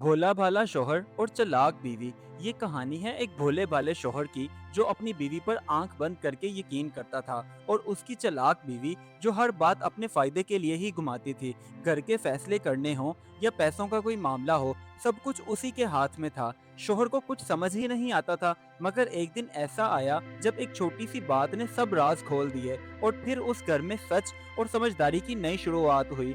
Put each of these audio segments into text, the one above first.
भोला भाला शौहर और चालाक बीवी। ये कहानी है एक भोले भाले शौहर की जो अपनी बीवी पर आंख बंद करके यकीन करता था, और उसकी चालाक बीवी जो हर बात अपने फायदे के लिए ही घुमाती थी। घर के फैसले करने हो या पैसों का कोई मामला हो, सब कुछ उसी के हाथ में था। शौहर को कुछ समझ ही नहीं आता था, मगर एक दिन ऐसा आया जब एक छोटी सी बात ने सब राज खोल दिए, और फिर उस घर में सच और समझदारी की नई शुरुआत हुई।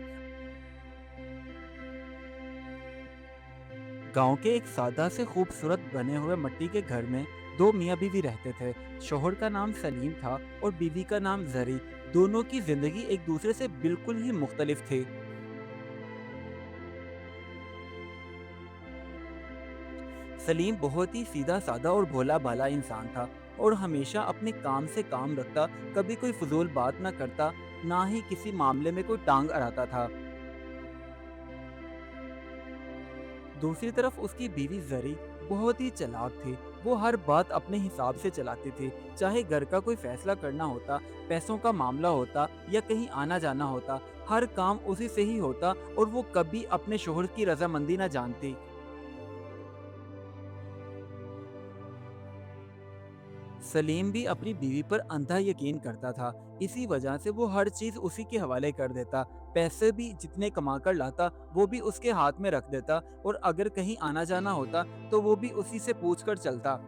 गांव के एक सादा से खूबसूरत बने हुए मिट्टी के घर में दो मियाँ बीवी रहते थे। शोहर का नाम सलीम था और बीवी का नाम जरी। दोनों की जिंदगी एक दूसरे से बिल्कुल ही मुख्तलिफ थी। सलीम बहुत ही सीधा साधा और भोला भाला इंसान था, और हमेशा अपने काम से काम रखता, कभी कोई फजूल बात ना करता, ना ही किसी मामले में कोई टांग अड़ाता था। दूसरी तरफ उसकी बीवी जरी बहुत ही चालाक थी। वो हर बात अपने हिसाब से चलाती थी। चाहे घर का कोई फैसला करना होता, पैसों का मामला होता या कहीं आना जाना होता, हर काम उसी से ही होता, और वो कभी अपने शोहर की रजामंदी ना जानती। सलीम भी अपनी बीवी पर अंधा यकीन करता था। इसी वजह से वो हर चीज उसी के हवाले कर देता। पैसे भी जितने कमा कर लाता, वो भी उसके हाथ में रख देता, और अगर कहीं आना जाना होता तो वो भी उसी से पूछ कर चलता।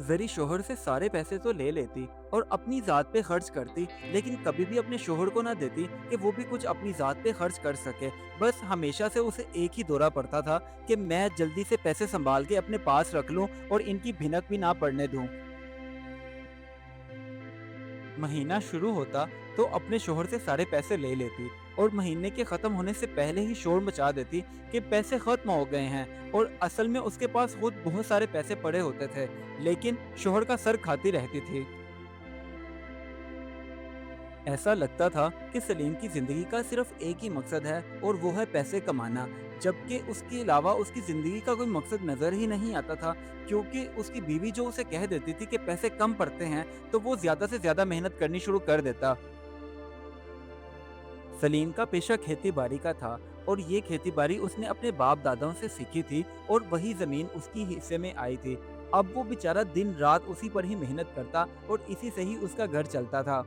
जरी शोहर से सारे पैसे तो ले लेती और अपनी जात पे खर्च करती, लेकिन कभी भी अपने शोहर को ना देती कि वो भी कुछ अपनी जात पे खर्च कर सके। बस हमेशा से उसे एक ही दौरा पड़ता था कि मैं जल्दी से पैसे संभाल के अपने पास रख लूं और इनकी भिनक भी ना पड़ने दूं। महीना शुरू होता तो अपने शोहर से सारे पैसे ले लेती, और महीने के खत्म होने से पहले ही शोर मचा देती कि पैसे खत्म हो गए हैं, और असल में उसके पास खुद बहुत सारे पैसे पड़े होते थे, लेकिन शोहर का सर खाती रहती थी। ऐसा लगता था कि सलीम की जिंदगी का सिर्फ एक ही मकसद है, और वो है पैसे कमाना, जबकि उसके अलावा उसकी जिंदगी का कोई मकसद नजर ही नहीं आता था। क्योंकि उसकी बीवी जो उसे कह देती थी कि पैसे कम पड़ते हैं, तो वो ज्यादा से ज्यादा मेहनत करनी शुरू कर देता। सलीम का पेशा खेती बाड़ी का था, और ये खेती बाड़ी उसने अपने बाप दादाओं से सीखी थी, और वही जमीन उसकी हिस्से में आई थी। अब वो बेचारा दिन रात उसी पर ही मेहनत करता, और इसी से ही उसका घर चलता था।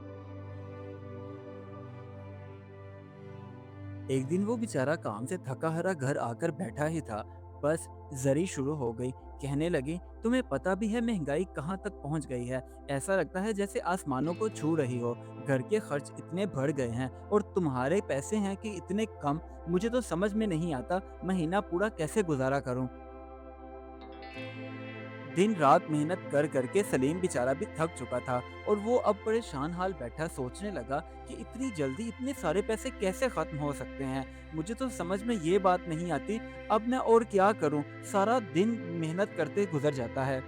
एक दिन वो बेचारा काम से थका हारा घर आकर बैठा ही था। बस जरी शुरू हो गई। कहने लगी, तुम्हें पता भी है महंगाई कहाँ तक पहुँच गई है। ऐसा लगता है जैसे आसमानों को छू रही हो। घर के खर्च इतने बढ़ गए हैं, और तुम्हारे पैसे हैं कि इतने कम। मुझे तो समझ में नहीं आता महीना पूरा कैसे गुजारा करूं। दिन रात मेहनत कर करके सलीम बेचारा भी थक चुका था, और वो अब परेशान हाल बैठा सोचने लगा कि इतनी जल्दी इतने सारे पैसे कैसे खत्म हो सकते हैं। मुझे तो समझ में ये बात नहीं आती। अब मैं और क्या करूं, सारा दिन मेहनत करते गुजर जाता है।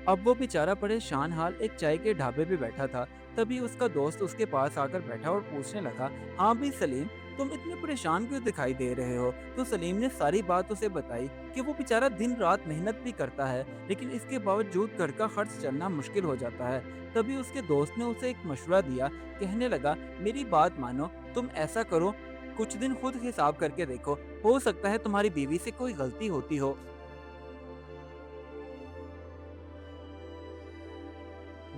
अब वो बेचारा परेशान हाल एक चाय के ढाबे पे बैठा था। तभी उसका दोस्त उसके पास आकर बैठा और पूछने लगा, हाँ भी सलीम, तुम इतने परेशान क्यों दिखाई दे रहे हो। तो सलीम ने सारी बात उसे बताई कि वो बेचारा दिन रात मेहनत भी करता है, लेकिन इसके बावजूद घर का खर्च चलना मुश्किल हो जाता है। तभी उसके दोस्त ने उसे एक मशवरा दिया। कहने लगा, मेरी बात मानो, तुम ऐसा करो, कुछ दिन खुद हिसाब करके देखो, हो सकता है तुम्हारी बीवी से कोई गलती होती हो।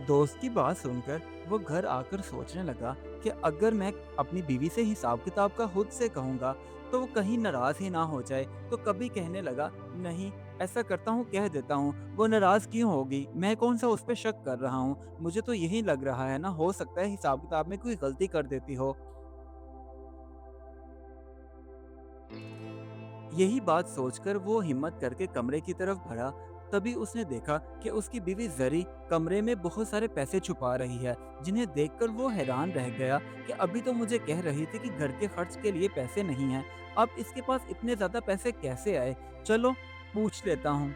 दोस्त की बात सुनकर वो घर आकर सोचने लगा कि अगर मैं अपनी बीवी से हिसाब किताब का खुद से कहूँगा तो वो कहीं नाराज ही ना हो जाए। तो कभी कहने लगा, नहीं, ऐसा करता हूँ, कह देता हूँ, वो नाराज क्यों होगी, मैं कौन सा उस पर शक कर रहा हूँ, मुझे तो यही लग रहा है ना, हो सकता है हिसाब किताब में कोई गलती कर देती हो। यही बात सोचकर वो हिम्मत करके कमरे की तरफ बढ़ा। तभी उसने देखा कि उसकी बीवी जरी कमरे में बहुत सारे पैसे छुपा रही है, जिन्हें देखकर वो हैरान रह गया कि अभी तो मुझे कह रही थी कि घर के खर्च के लिए पैसे नहीं हैं, अब इसके पास इतने ज्यादा पैसे कैसे आए। चलो, पूछ लेता हूँ।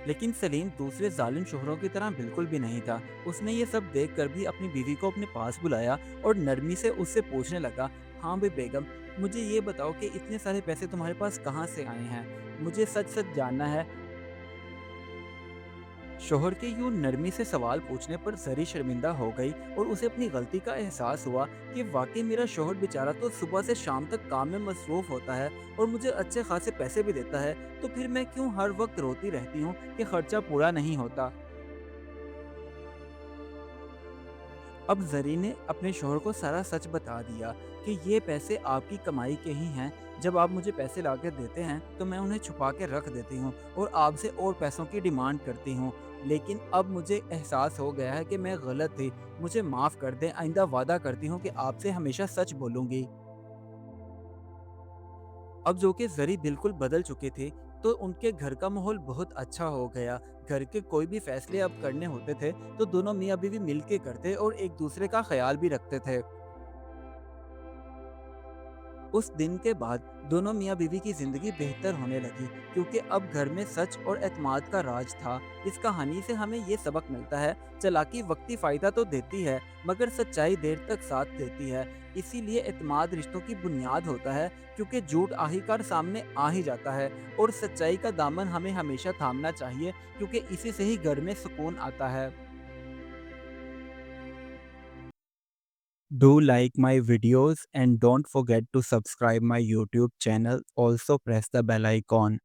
लेकिन सलीम दूसरे जालिम शोहरों की तरह बिल्कुल भी नहीं था। उसने ये सब देखकर भी अपनी बीवी को अपने पास बुलाया और नरमी से उससे पूछने लगा, हाँ भाई बेगम, मुझे ये बताओ कि इतने सारे पैसे तुम्हारे पास कहाँ से आए हैं। मुझे सच सच जानना है। शोहर के यूं नरमी से सवाल पूछने पर जरी शर्मिंदा हो गई और उसे अपनी गलती का एहसास हुआ कि वाकई मेरा शोहर बेचारा तो सुबह से शाम तक काम में मसरूफ होता है और मुझे अच्छे खासे पैसे भी देता है, तो फिर मैं क्यों हर वक्त रोती रहती हूँ कि खर्चा पूरा नहीं होता। अब जरी ने अपने शोहर को सारा सच बता दिया कि ये पैसे आपकी कमाई के ही हैं। जब आप मुझे पैसे लाकर देते हैं तो मैं उन्हें छुपा के रख देती हूँ और आपसे और पैसों की डिमांड करती हूँ। लेकिन अब मुझे एहसास हो गया है कि मैं गलत थी। मुझे माफ़ कर दें, आइंदा वादा करती हूँ कि आपसे हमेशा सच बोलूँगी। अब जो कि ज़री बिल्कुल बदल चुके थे, तो उनके घर का माहौल बहुत अच्छा हो गया। घर के कोई भी फैसले अब करने होते थे, तो दोनों मियाँ-बीवी मिल के करते और एक-दूसरे का ख़्याल भी रखते थे। उस दिन के बाद दोनों मियाँ बीवी की जिंदगी बेहतर होने लगी, क्योंकि अब घर में सच और एतमाद का राज था। इस कहानी से हमें ये सबक मिलता है, चालाकी वक्ती फायदा तो देती है, मगर सच्चाई देर तक साथ देती है। इसीलिए एतमाद रिश्तों की बुनियाद होता है, क्योंकि झूठ आखिरकार सामने आ ही जाता है और सच्चाई का दामन हमें हमेशा थामना चाहिए, क्योंकि इसी से ही घर में सुकून आता है। Do like my videos and don't forget to subscribe my YouTube channel. Also press the bell icon.